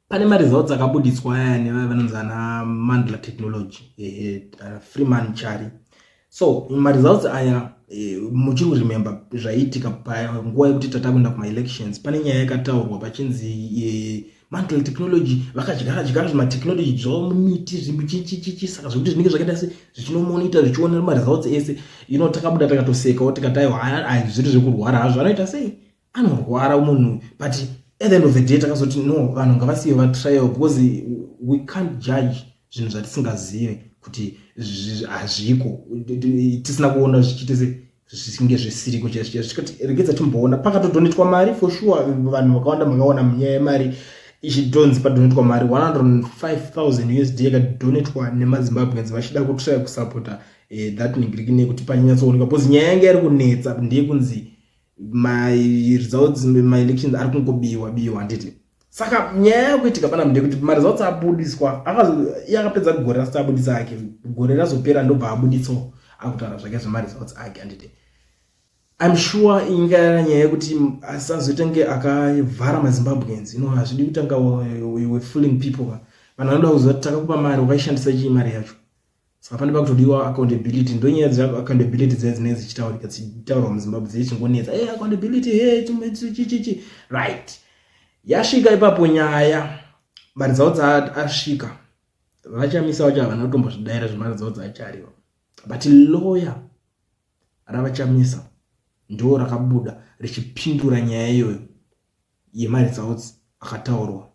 pane maresults akabudiswa ayani vanonzi ana Mandla Technology Freeman Chari. So maresults aya muchiri remember zvaiitika panguva yekuti tatakuenda kuma-elections. Pane nyaya yakataurwa pachinzi Mandla Technology vakadyara zvimatechnology zvavo mumiti zvichichichichi, saka zvokuti zvinenge zvakaita se zvichinomonita zvichiona maresults ese. Takabuda takatosekawo tikati aiwa zviri zvekurwara hazvo, anoita sei anorwara munhu, but at the end of the day takazoti no, vanhu ngavasiye vatrial because we can't judge zvinhu zvatisingazive kuti hazviko, tisina kuona zvichiite zvisinge zvisiriko chaicho. Regedza timboona pakatodonetwa mari for sure. Vanhu vakawanda makaona munyaya yemari ichidonzi padonetwa mari 105,000 USD yakadonetwa nemaZimbabweans vachida kutry kusapota that ningiriki nekuti panyanyatsooneka, because nyaya yange yari kunetsa ndeyekunzi my results my elections ari kungobiwa handiti. Saka nyaya yakuitika pana mnde kuti maresults abudiswa yakapedza gore rasati abudisa ake, gore razopera ndobva abuditsawo akutaura zvake zvemaresults ake handiti. I'm sure inga nyaya yekuti asazotenge akavhara maZimbabweans, hazvidi kutanga we fooling people. Vanhu vanoda kuziva kuti takakupa mari wakaishandisa chii mari yacho. Saka pane pakutodiwa accountability. Ndo nyaya dza-accountability dzinenge dzichitaurwa muZimbabwe dzichingonetsa accountability chichi right. Yasvika ipapo nyaya maresults asvika, vachamisa vacho havana kutombozvidaira zvemaresults achariwa, but lawyer ravachamisa ndo rakabuda richipindura nyaya iyoyo yemaresults akataurwa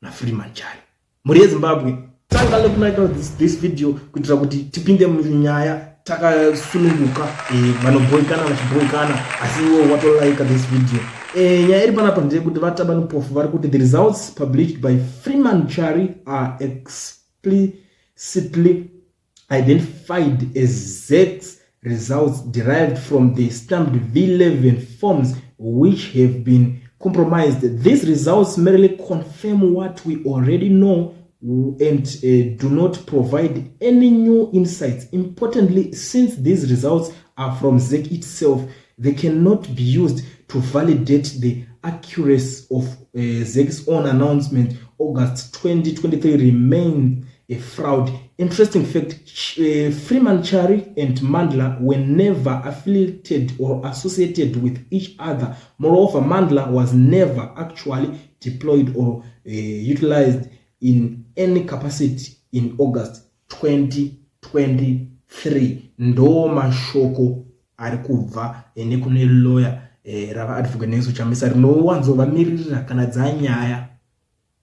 naFreeman Chari. Muri yeZimbabwe tanga lokunaka this video kuitira kuti tipinde munyaya takasununguka, vanoboikana vachiboikana, asi iwo watolaika this video. Nyaya iri panapa ndeyekuti vatabanupofu vari kuti the results published by Freeman Chari are explicitly identified as ZEC's results derived from the stamped V11 forms which have been compromised. These results merely confirm what we already know and do not provide any new insights. Importantly, since these results are from ZEC itself, they cannot be used to validate the accuracy of ZEC's own announcement. August 2023 remained a fraud. Interesting fact, Freeman Chari and Mandla were never affiliated or associated with each other. Moreover, Mandla was never actually deployed or utilized in any capacity in August 2023. Ndo mashoko ari kubva nekune lawyer rava advocate Nelson Chamisa rinowanzovamirira kana dzanyaya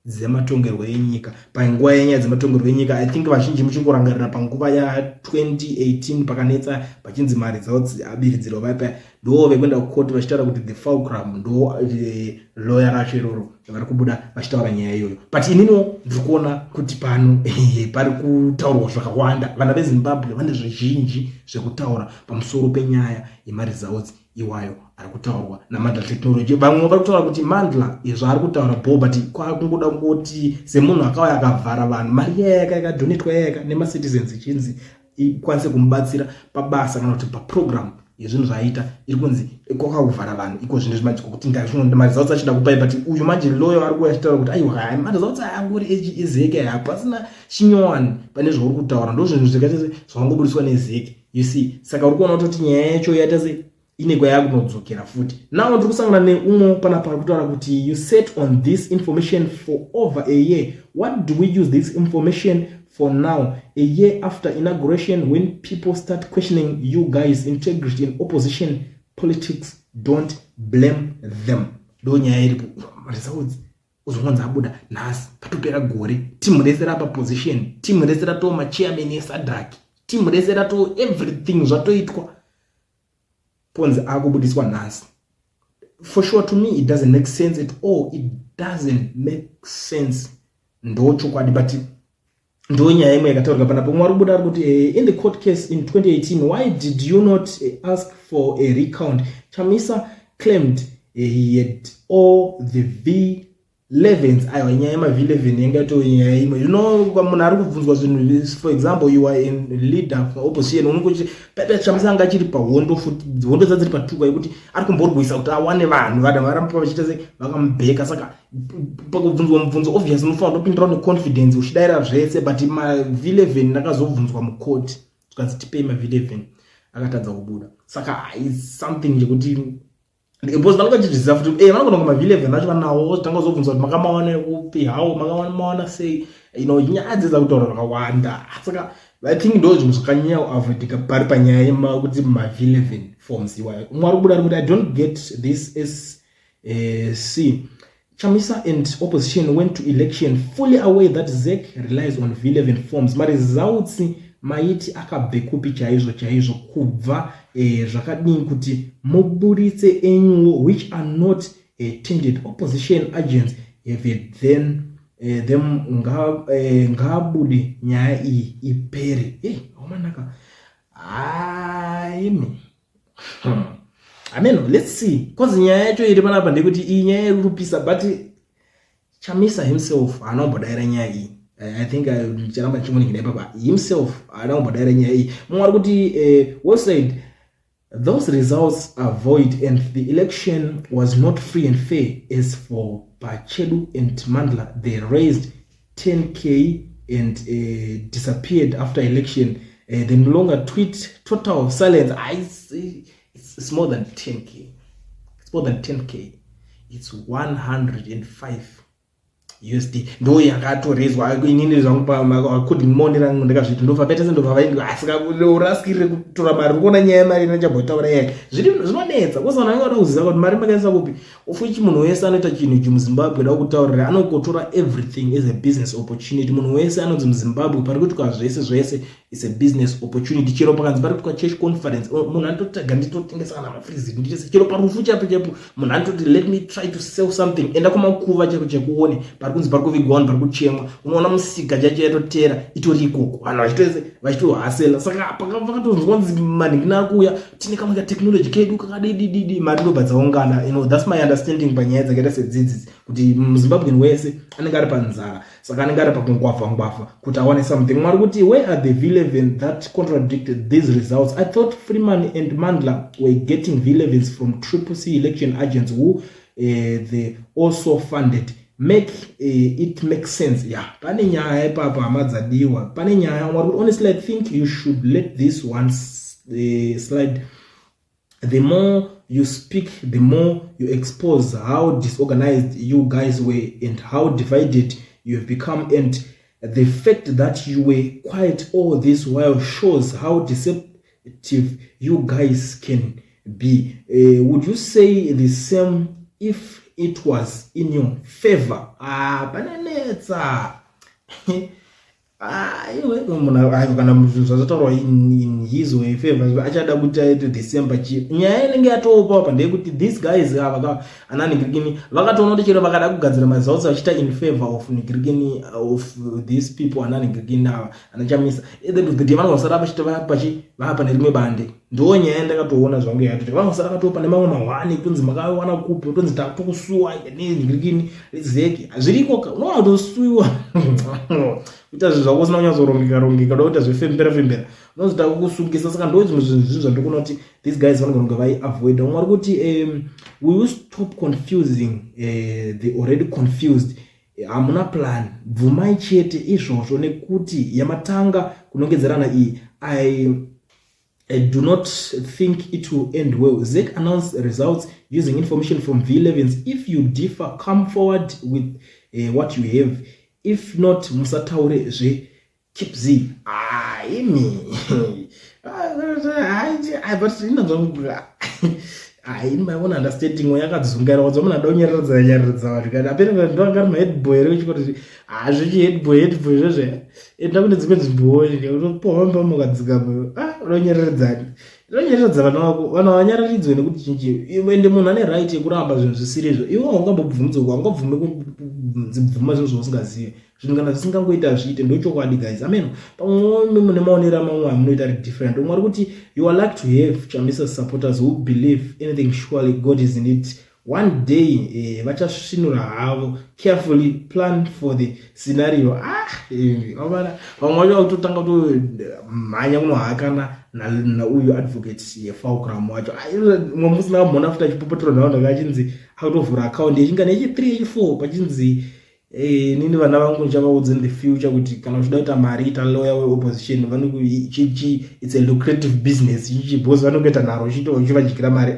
dzematongerwo enyika. Panguva yenyaya dzematongerwo enyika, I think vazhinji muchingorangarira panguva ya2018 pakanetsa pachinzi maresults abiridzirwa vaipa, ndo vekuenda kukoti vachitaura kuti the fulcrum ndo lawyer racho iroro vari kubuda vachitaura nyaya iyoyo. But inino ndiri kuona kuti pano pari kutaurwa zvakawanda. Vana veZimbabwe vane zvizhinji zvekutaura pamusoro penyaya yemaresults iwayo ari kutaurwa naMandla Technology. Vamwe vari kutaura kuti Mandla zvaari kutaura but kwakungoda kuti semunhu akauya akavhara vanhu, mari yakadonetwa nemacitizens chinzi ikwanise kumubatsira pabasa kana kuti paprogram yezvinhu zvaaita, iri kunzi kwakakuvhara vanhu iko zvinhu zvimajiko kuti maresults achida kupai. But uyu manje lawyer ari kuuya achitaura kuti aiwa maresults angori ezeke hapo pasina chinyowani pane zvauri kutaura, ndo zvinhu zvakaita zvangobudiswa neZEC, you see. Saka uri kuona kuti nyaya yacho yaita se ine kwayakunodzokera futi. Now ndiri kusangana neumwe panapa ari kutaura kuti you sat on this information for over a year. What do we use this information for now, a year after inauguration, when people start questioning you guys' integrity in opposition politics? Don't blame them. Do nyaya iripo results uzongonza abuda nhasi patopera gore, timu rese rapa position, timu rese rato machairman eSADC, timu rese rato everything zvatoitwa, ponzi akubudiswa nhasi. For sure, to me it doesn't make sense at all. It doesn't make sense. Ndo chokwadi, but ndo nyaya imwe yakataurwa panapa. Umwe ari kubuda ari kuti in the court case in 2018, why did you not ask for a recount? Chamisa claimed he had all the 11 ayo nyaya yema V11 yengato nyaya imwe munhu ari kubvunzwa zvinhu. For example, you are in leader for opposition, unokuti pepe Chamisa anga chiri pahondo futi hondo dzadziri patuka yekuti ari kumborwisa kuti awane vanhu varampa vachiita sei vakamubheka. Saka pakubvunzwa mubvunzo obvious unofanira kupindira neconfidence uchidaira zvese, but V11 ndakazobvunzwa mukoti tukanzi tipei V11 akatadza kubuda. Saka is something yekuti because vanongachizviziva futi vanogona kuma V11 vacho vanawo tanga kuzobvunzwa kuti makamawana kupi hawo makamawana sei nyaya dzedza kutaura zvakawanda. Saka I think ndo zvinhu zvakanyanya kuavoidika pari panyaya yekuti V11 forms iwayo. Mwari kubuda kuti I don't get this as see Chamisa and opposition went to election fully aware that ZEC relies on V11 forms. Mari results maiti akabve kupi chaizvo kubva zvakadini kuti muburitse enyuwo which are not tended opposition agents have then them ngabude nyaya iyi ipere. Omanaka amen. Let's see, cause nyaya yacho iri panapa ndekuti iyi nyaya iri kupisa, but Chamisa himself anombodaira nyaya iyi. I think chiramba chimuningina papa himself anombodaira nyaya iyi. Mwari kuti website those results are void and the election was not free and fair. As for Pachedu and Mandla, they raised 10k and disappeared after election. They no longer tweet. Total silence. I see it's more than 10k. It's more than 10k. It's 105 USD. Ndo yakatorezwa inini zvangu couldn't monera ndakazviti ndofa pete ndobva vaindi asika uraskire kutora mari kuona nyaya mari nechambotaura yake zvinonetsa kozana anoda kuziva kuti mari makaisa kupi. Ufuchi munhu wese anoita chinhu chimuZimbabwe da kutaurira anokotora everything as a business opportunity. Munhu wese anonzi muZimbabwe pari kuitwa zvese is a business opportunity. Chero pakanzi pari kuitwa church conference munhu anototaga nditotengesa kana mafrizi nditese chero parufu chapo munhu anototi let me try to sell something enda kumakuva chekuone kunzi pari kuvigwa vanhu pari kuchemwa, unoona musika chacho yatotera itori ikoko vanhu vachitohasela. Saka pakatonzwanzi manhingina akuuya tine kamwe kateknoloji kedu kakadidididi mari ndobva dzaungana. That's my understanding panyaya dzakaita sedzidzi kuti muZimbabwean wese anenge ari panzara, saka anenge ari pakungwavha kuti awane something. Mwari kuti where are the V11 that contradicted these results? I thought Freeman and Mandla were getting V11s from CCC election agents who they also funded. Make it make sense. Pane nyaya papa amadzadiwa. Pane nyaya. Honestly, I think you should let this one slide. The more you speak, the more you expose how disorganized you guys were and how divided you have become. And the fact that you were quiet all this while shows how deceptive you guys can be. Would you say the same if it was in your favor? Bananetsa. Kana muzvazvataurwa in his way favor achada kuti aite December chi nyaya inenge yatopa pa ndekuti these guys ananingirikini vakatoona kuti chero vakada kugadzira results vachita in favor of ningirikini of these people ananingirikini anachamisa the demand wasara vapa nerimwe bande. Ndo nyaya ndakatoona zvangu yatoti vanosara katopa nemamwe mahwani kunzi makawana kupi kunzi takusuwa ningirikini zeki zviriko unoona kutosuwa kuita zvako usina kunyatsorongeka dokuita zvefembera unozota kukusungisa. Saka ndo zvimwe zvinhu zvandikuona kuti these guys vanogona vaiavoida. Mwari kuti we will stop confusing the already confused. Hamuna plan, bvumai chete izvozvo nekuti yamatanga kunongedzerana iyi I do not think it will end well. ZEC announced results using information from V11s. If you differ, come forward with what you have. If not, musataure zve keep Z. In my own understanding, when I got Zunga, was on a donor that apparently don't got my head boy, which was head boy, it doesn't mean boy, you don't pour Mogazgam. Vanonyara ridzo nekuti chinji ende munhu ane right yekuramba zvinhu zvisiri izvo iwe ungambobvunza wangabvuma zvinhu zvausingazivi zvinhu kana zvisingangoita zviite ndochokwadi guys. Amen. Pamwe mune maonero amamwe amunoita different. Mwari kuti you are like to have Chamisa supporters who believe anything surely God is in it one day vachasvinura havo, carefully plan for the scenario. Vamwe vacho kutotanga kutomhanya kunohakana nauyu advocate Fulcrum wacho. Mwe musina kumhona futi achipopotera nharaunda achinzi akutovhura account yechinga nechi3 4 pachinzi nini vana vangu ndichavaudza in the future kuti kana uchida kuita mari ita lawyer weopposition, vanokuchichi it's a lucrative business chichi boss vanokuita nharo uchivajikira mari.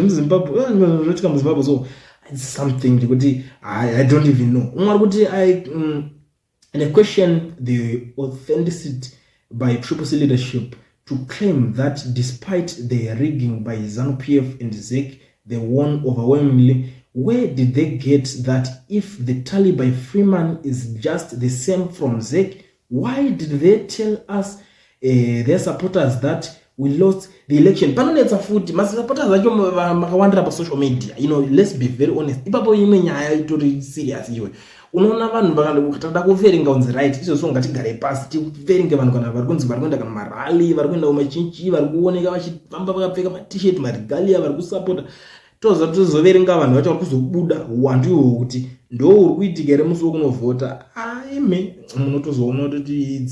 Zimbabwe zvotika muZimbabwe, so it's something kuti I don't even know. Umwe kuti and I question the authenticity by Triple C leadership to claim that despite the rigging by ZANU-PF and ZEC, they won overwhelmingly. Where did they get that if the tally by Freeman is just the same from ZEC? Why did they tell us their supporters that we lost the election? Panonetsa futi mas supporters acho makawandira pa social media. Let's be very honest. Ipapo imwe nyaya itori serious iwe. Unoona vanhu vakatanda kuveringa on the right, iso so ngatigare pasi tiveringe vanhu kana vari kunzi vari kuenda kana marali, vari kuenda kumachinchi, vari kuoneka vachifamba vakapfeka ma-t-shirt, marigalia, vari kusapota. Tozoverenga vanhu vacho vari kuzobuda uwandu ihwo kuti ndo uri kuitika here musi wekunovhota. Ime munotozoona kuti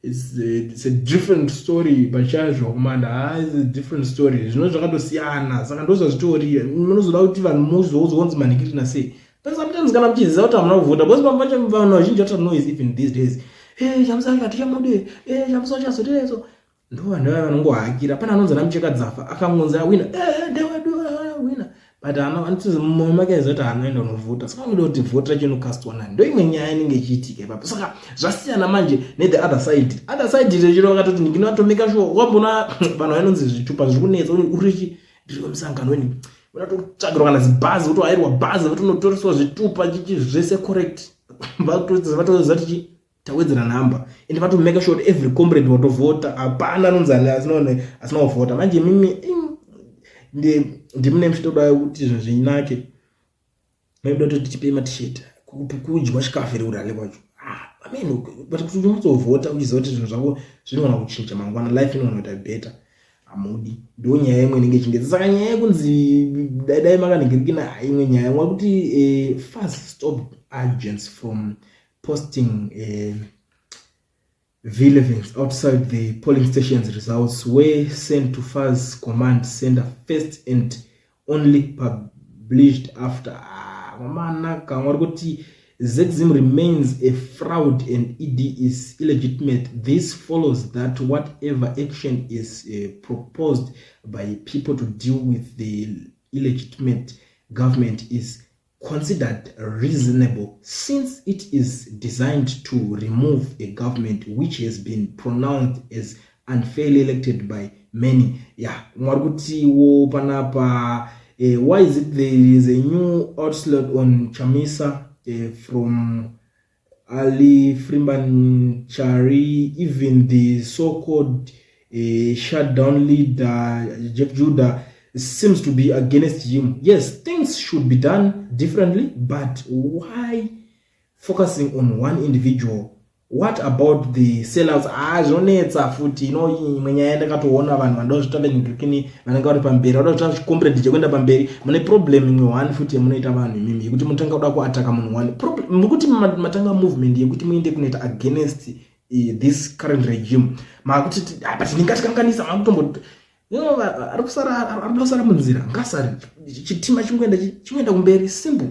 it's a different story pachazvo kumanda. It's a different story. Zvino zvakatosiyana, saka ndozvazvitori. Munozoda kuti vanhu muzozonzi manikirina sei. But sometimes kana mchiziva kuti hamuna kuvhota, because vanhu vazhinji vata noise even these days. Chamusanga tichamude, chamusa chazoterezo. Ndo vanhu vaya vanongohakira. Pana anonzi namucheka dzafa akamunza wina, wina. But anothize mumwe make ezoti anoenda unovhota. Saka ngoda kuti vhota chinokastwa nani. Ndo imwe nyaya inenge ichiitika ipapo. Saka zvasiyana manje the other side. Other side chiro vakatoti ndinotomeka sure wambona vanhu vanonzi zvitupa zviri kunetsa urichi ndiri kumusangano weni. Vanototsvagirwa kana zibhazi, votohayirwa bhazi, votonotoreswa zvitupa zvese correct. Vatoziva kuti tawedzera nhamba. And vatomeka sure every comrade watovhota. Hapana anonzi asina kuvhota. Manje mimi ndimune mchitoda kuti zvinhu zvinake. Maida kuti tichipe ma-t-shirt kudya chikafu iri urale kwacho. But kuti unotovhota uchiziva kuti zvinhu zvako zvinogona kuchinja mangwana, life inogona kuita better. Amudi ndo nyaya imwe inenge ichingeza. Saka nyaya yekunzi dai makaningirikina imwe nyaya kuti first stop agents from posting V11s outside the polling stations. Results were sent to FAS command center first and only published after. Zexim remains a fraud and ED is illegitimate. This follows that whatever action is proposed by people to deal with the illegitimate government is considered reasonable, since it is designed to remove a government which has been pronounced as unfairly elected by many. Panapa, why is it there is a new onslaught on Chamisa from Ali Freeman Chari, even the so-called shutdown leader Jeff Judah seems to be against him. Yes, things should be done differently, but why focusing on one individual? What about the sellouts? Zvonetsa futi mwenye yaenda katoona vanhu vandozvitanda nyikini vanenge vari pamberi vadoita chikombredi chekuenda pamberi. Mune problem imwe one futi yemunoita vanhu imimi yekuti munotanga kuda kuataka munhu one. Mukuti matanga movement yekuti muende kunoita against this current regime. Makuti but ndingatikanganisa makutombo ari kusara munzira ngasari chitima chingenda kumberi simple.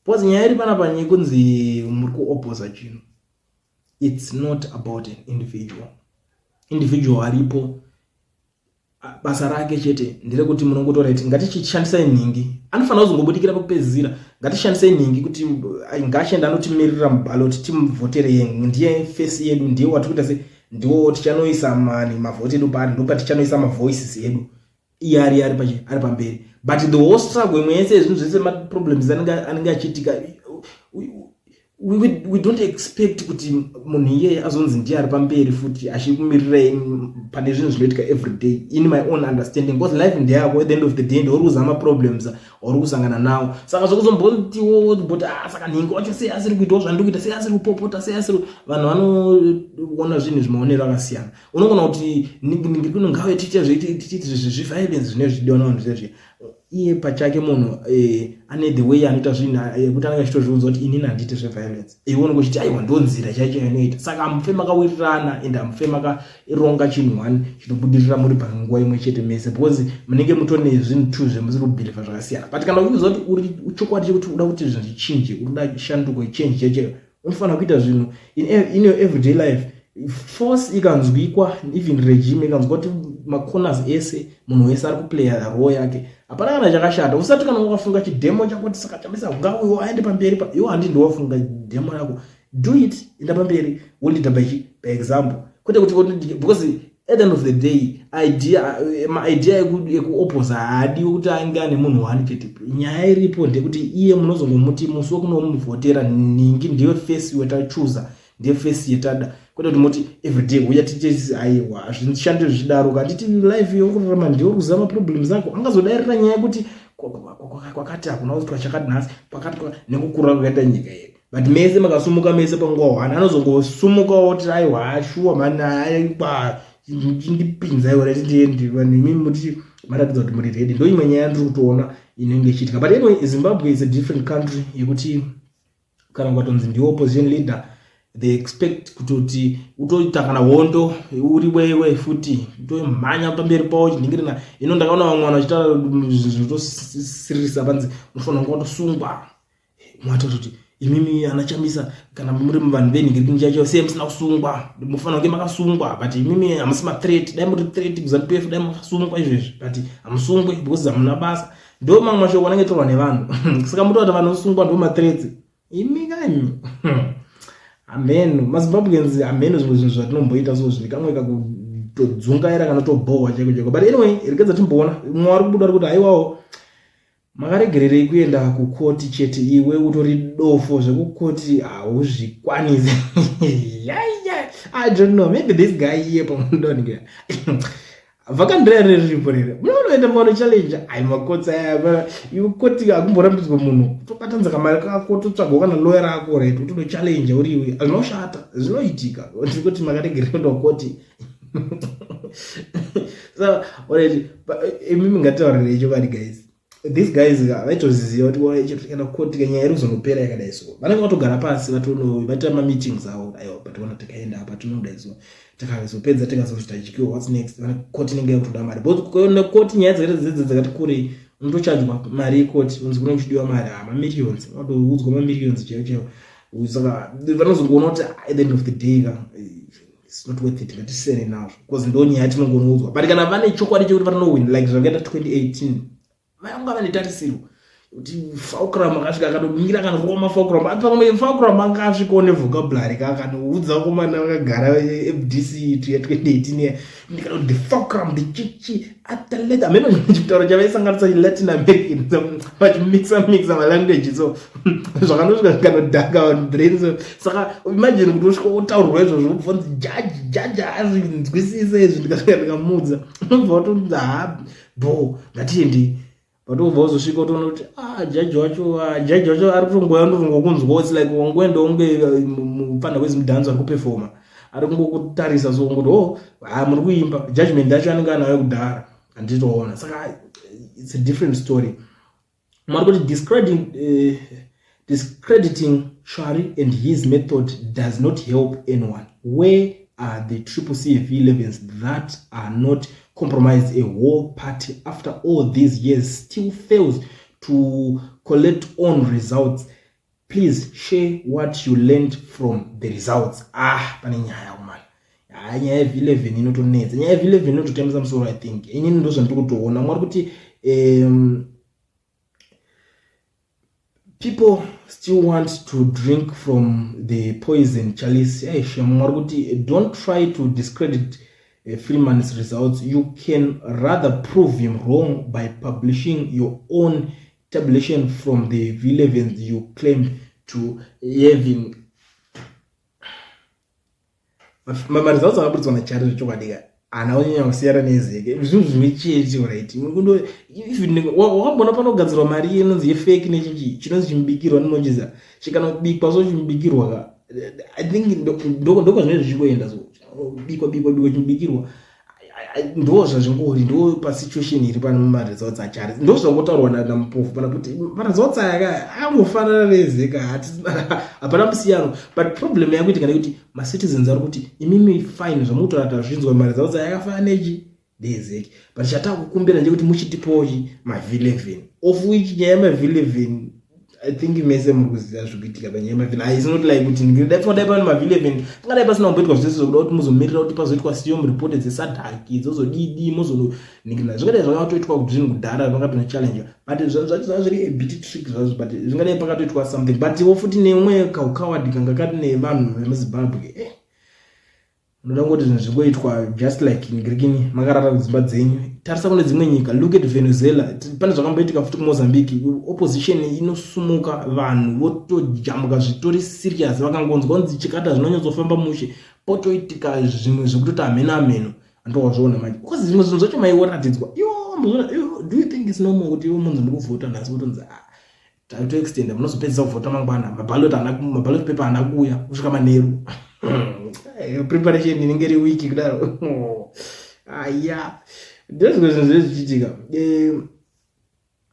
Because nyaya iri panapa nyekunzi muri kuopposa chinhu. It's not about an individual aripo basa rake chete ndire kuti munongotora iti ngatichishandisa nhingi. Anofanira kuzongobudikira pakupedzisira. Ngatishandise nhingi kuti ngashenda anotimirira muballot timvotere yengu. Ndiye face yedu, ndiye watikuita se ndiwo tichanoisa mavhoti edu pari, ndo patichanoisa mavoices edu. Iye ari pamberi. But the whole struggle imwe yese zvinhu zvese ma problems anenge achiitika we don't expect kuti munhu iye azonzi ndiye ari pamberi futi achikumirira pane zvinhu zvinoitika everyday in my own understanding, because life ndeyako at the end of the day ndiori kuzama problems ori kusangana nawo. Saka zvokuzombotiwo but saka nhingi wacho sei asiri kuitawo zvandiri kuita, sei asiri kupopota, sei asiri, vanhu vanoona zvinhu zvimaonero akasiyana. Unogona kuti ningi kuno ngawe tichiti zviviolence zvinenge zvichidiwa navanhu zvezvi, iye pachake munhu ane the way anoita zvinhu kuti anenge achitozviudza kuti inini handiti zveviolence, iwona kuchiti aiwa ndonzira chaicho inoita. Saka amufe makawirirana and amufe makaronga chinhu one chinobudirira muri panguva imwe chete mese, because munenge mutone zvinhu two zvemusiri kubhilivha zvakasiyana. But kana uchiudza kuti uri chokwadi chekuti uda kuti zvinhu zvichinje, urikuda shanduko change chaicho, unofanira kuita zvinhu in your everyday life. Force ikanzwikwa, even regime ikanzwa kuti macorners ese munhu wese ari kuplaya role yake, hapana kana chakashata. Usati kana wakafunga chidemo chako kuti saka chamisa ngawe aende pamberi pa iwo handi ndowafunga demo yako, do it, enda pamberi, hold it by example, kwete kuti because at the end of the day idea yekuopposa haadiwi kuti ange ane munhu wani chete. Nyaya iripo ndekuti iye munozongomuti musi wekunomuvhotera ningi ndiyo face wetachuza, ndiye face yetada, kwete kuti muti everyday uya tichesi aiwa zvinoshandira zvichidaro kanditi life yokurarama ndiyo kuzama problems ako. Angazodairira nyaya yekuti kwakati hakuna kuzitwa chakati nhasi pakati nekukura kwakaita nyika yedu, but mese makasumuka mese panguva hwana anozongosumukawo kuti aiwa shuwa mani aiwa ndipinza iwo rati ndiendiwa nemi muti maratidza kuti muri ready. Ndo imwe nyaya ndiri kutoona inenge ichiitika. But anyway, Zimbabwe is a different country yekuti kana kwatonzi ndi opposition leader, they expect kuti utoita kana hondo uri wewe futi utomhanya pamberi pawo chiningirina. Ino ndakaona vamwe vanhu vachitaura zvotosiririsa panzi unofanira kunge watosungwa, mwatoti imimi anachamisa kana muri vanhu venhingiri kunja chacho sei musina kusungwa, mufanira kunge makasungwa, but imimi hamusi mathreat, dai muri threat kuZANU-PF dai makasungwa izvezvi, but hamusungwe because hamuna basa. Ndo mamwe mashoko anenge torwa nevanhu saka mutoti vanhu vasungwa ndo mathreats imi kanyi. Amen. MaZimbabweans amen zvimwe zvinhu zvatinomboita so zviri kamwe kakutodzungaira kana tobohwa chaiko. But anyway, rekedza timboona mumwe ari kubuda kuti haiwawo makaregererei kuenda kukoti chete, iwe utori dofo zvekukoti hauzvikwanisi. I don't know, maybe this guy here pamundonike vhakandirere riripo rere munoenda pano challenge makotsi aya ikoti akumborambidzwa munhu tokatanza kamari kako totsvaga kana lawyer ako right utono challenge uriwe azvinoshata zvinoitika ndikuti makaregerera kuenda kukoti. So already imimi ngataurire chokwadi guys, these guys vaitoziziva kuti chetoenda kukoti kenyaya iri kuzonopera yakadai so vanenge vatogara pasi vaita mameetings avo aiwa but ona takaenda apa tinodai so takazopedza tikazosvita chikiwa what's next, vana koti inenge yakutoda mari because koti nyaya dzakaita dzakati kurei unotochadzwa mari yekoti unzi kune chidiwa mari mamillions unotoudzwa mamillions chaiwo. Saka vanozongoona kuti at the end of the day it's not worth it, ngatisiyane nazvo because ndo nyaya yatinongoudzwa. But kana vane chokwadi chekuti vanowin like zvakaita 2018 vanga vane tarisiro kuti Fulcrum akasvika akanoningira akanoroma Fulcrum apamwe Fulcrum anga asvikawo nevhocabulary kakanoudza komana vakagara FDC tu ya 2018 ndikana kuti Fulcrum the chichi ataleta ameno chitauro chavaisanganisa Latin American vachimixa ma language so zvakanosvika zvikanodhaka on brain. So saka imagine kuti usvika utaurwa izvo zvobvunzi jaji azvinzwisise izvi ndikamudza unobva watonzi bo ngatiende patobva uzosvika utoona kuti jaji wacho ari kutongoya ndokungokunzwa it's like wangoenda unge mupanda kwezimudhanzo ari kuperforma ari kungokutarisa so ngoti muri kuimba judgment yacho anenge anayo kudhara handitoona. Saka it's a different story. Mari kuti discrediting Shari and his method does not help anyone. Where are the CCC V11s that are not compromised? A war party after all these years still fails to collect on results. Please share what you learned from the results. Pane nyaya man. Nyaya V11 inotonetsa. Nyaya V11 inototemesa musoro I think. Inini ndo zvandiri kutoona. Mwari kuti people still want to drink from the poison chalice. Don't try to discredit Freeman's results. You can rather prove him wrong by publishing your own tabulation from the V11s you claim to having Results akabudzwa nachari zvechokwadi ana onyanya kusiyana nezeke zvinhu zvimechete right wakambona panogadzirwa mari inonzi yefake nechinji chinonzi chimubikirwa nimochiza chikanobikwa so chimubikirwa I think ndoko zvine zvichikoenda so bikwa chimubikirwa ndo zvazvingori ndo pasituation iri pano mumaresults achari ndo zvakotaurwa namupofu pana kuti maresults aya angofanana nezeka hapana musiyano but problem yakuitika ndekuti macitizens ari kuti imimi fine zvamukutora zvinzwa maresults aya akafanana nechi ndezeki but chatakukumbira ndekuti muchitipochi mav11 of which nyaya yemav11 I think mese mukuziva zvikuitika panyaya yemav11 is not like kuti ndidai pane mav11 pangadai pasina kumboitwa zvese kuda kuti muzomirira kuti pazoitwa siom report dzesadhaki dzozodidi muzoningirira zvingadai zvakatoitwa kuti zvinhu kudhara zvakapinda challenge but zvazvo zviri a bit trick zvazvo but zvingadai pakatoitwa something but iwo futi neumwe kaukawadi kanga kati nevanhu vemuzimbabwe unoda kuti zvinhu zvingoitwa just like ngirikini makarara kudzimba dzenyu tarisa kune dzimwe nyika look at Venezuela pane zvakamboitika futi kuMozambique opposition inosumuka vanhu votojamuka zvitori serious vakangonzwa kunzi chikata zvinonyatsofamba mushe potoitika zvimwe zvekutoti ameno andowazviona manje because zvimwe zvinhu zvacho maiworatidzwa do you think it's normal kuti munhu ndikuvhota nhasi kutonzi to extend munozopedzisa kuvhota mangwana maballot paper anakuya kusvika manheru preparation inenge iri wiki kudaro ndezvimwe zvinhu zvezvichiitika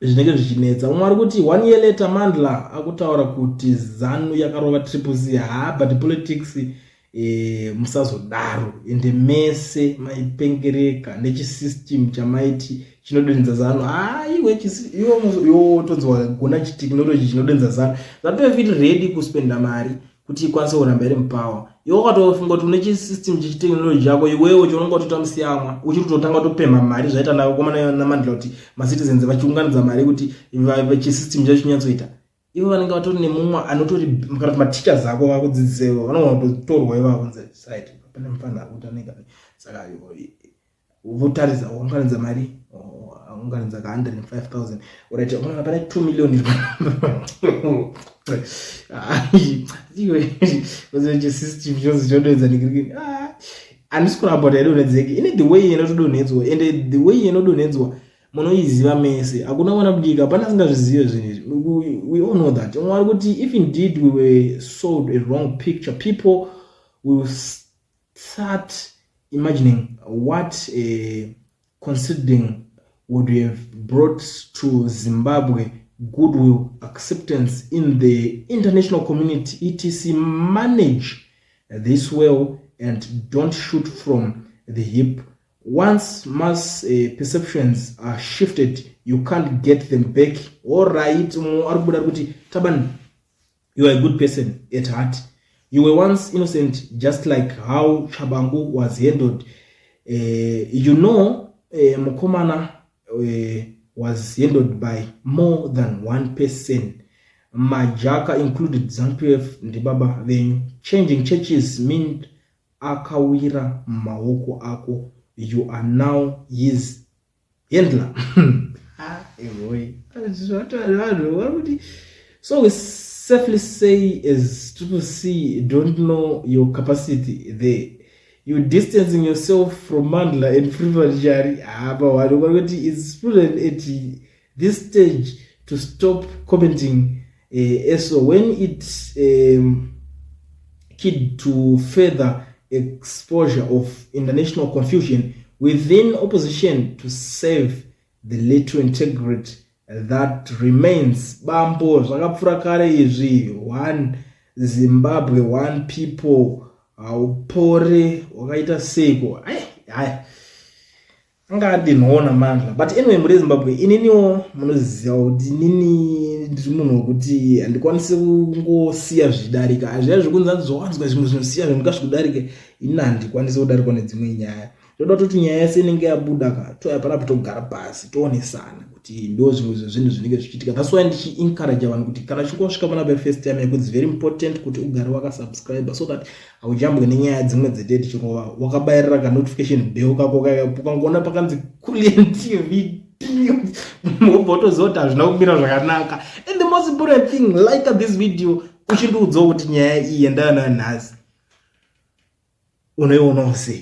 zvinenge zvichinetsa umwe ari kuti 1 year later Mandla akutaura kuti ZANU yakarova Triple C but politics musazodaro ende mese maipengereka nechisystem chamaiti chinodonedza ZANU iwe tonzwa gona chitechnology chinodonedza ZANU zatofiti ready kuspenda mari kuti ikwanise kuramba iri mupower iwe wakatofunga kuti une chisystem chechitechnology yako iwewe chaunenge watoita musiyamwa uchiri kutotanga topemha mari zvaita nakomana naMandla kuti macitizens vachiunganidza mari kuti chisystem chacho chinyatsoita iwe vanenge vatori nemumwe anotori kana matichers ako vakudzidzisewo vanogona kutorwa ivavo site pane mufana akutaneka saka votarisa unganidza mari unganidza ka 105,000 urati unaona pane 2 million iwe system chose chodonedza nikirikini andisi kuramba taidonedzeki ine the way inotodonedzwa and the way inodonedzwa munoiziva mese hakuna mwana munyika pana singazvizive zvinhu we all know that umwe ari kuti if indeed we were sold a wrong picture people will start imagining what considering would have brought to Zimbabwe goodwill, acceptance in the international community, etc. Manage this well and don't shoot from the hip. Once mass perceptions are shifted, you can't get them back. All right, Taban, you are a good person at heart. You were once innocent, just like how Chabangu was handled. Mukomana was handled by more than one person. Majaka included ZANU-PF Ndibaba Venue. Changing churches meant akawira maoko ako. You are now his handler. So we safely say as Triple C don't know your capacity there. You distancing yourself from Mandla and Privilegiary. But it's prudent at this stage to stop commenting so when it's key to further exposure of international confusion within opposition to save the little integrity that remains. Bambo zvakapfura kare izvi, one Zimbabwe, one people, upore wakaita seko angadinona Mandla. But anyway, muri Zimbabwe ininiwo munoziva kuti inini ndiri munhu wekuti handikwanisi kungosiya zvidarika. Azviya zvekunzi zvowanzwa zvimwe zvinosiya zvimukazvikudarike, ini handikwanisi kudarikwa nedzimwe nyaya. Toda kuti nyaya yese inenge yabuda ka toyapana togara pasi toonesana kuti ndo zvimwe zvinhu zvinenge zvichiitika. That's why ndichi-encourage vanhu kuti kana chingosvika pana first time yako it's very important kuti ugare wakasubscribe so that haujambwe nenyaya dzimwe dzededi chirova wakabayirira ka notification bell kako ukangoona pakanzi Kulian TV mobotoziva kuti hazvina kumira zvakanaka. And the most important thing, like this video uchindiudzawo kuti nyaya iyi yandanayo nhasi unoiona ose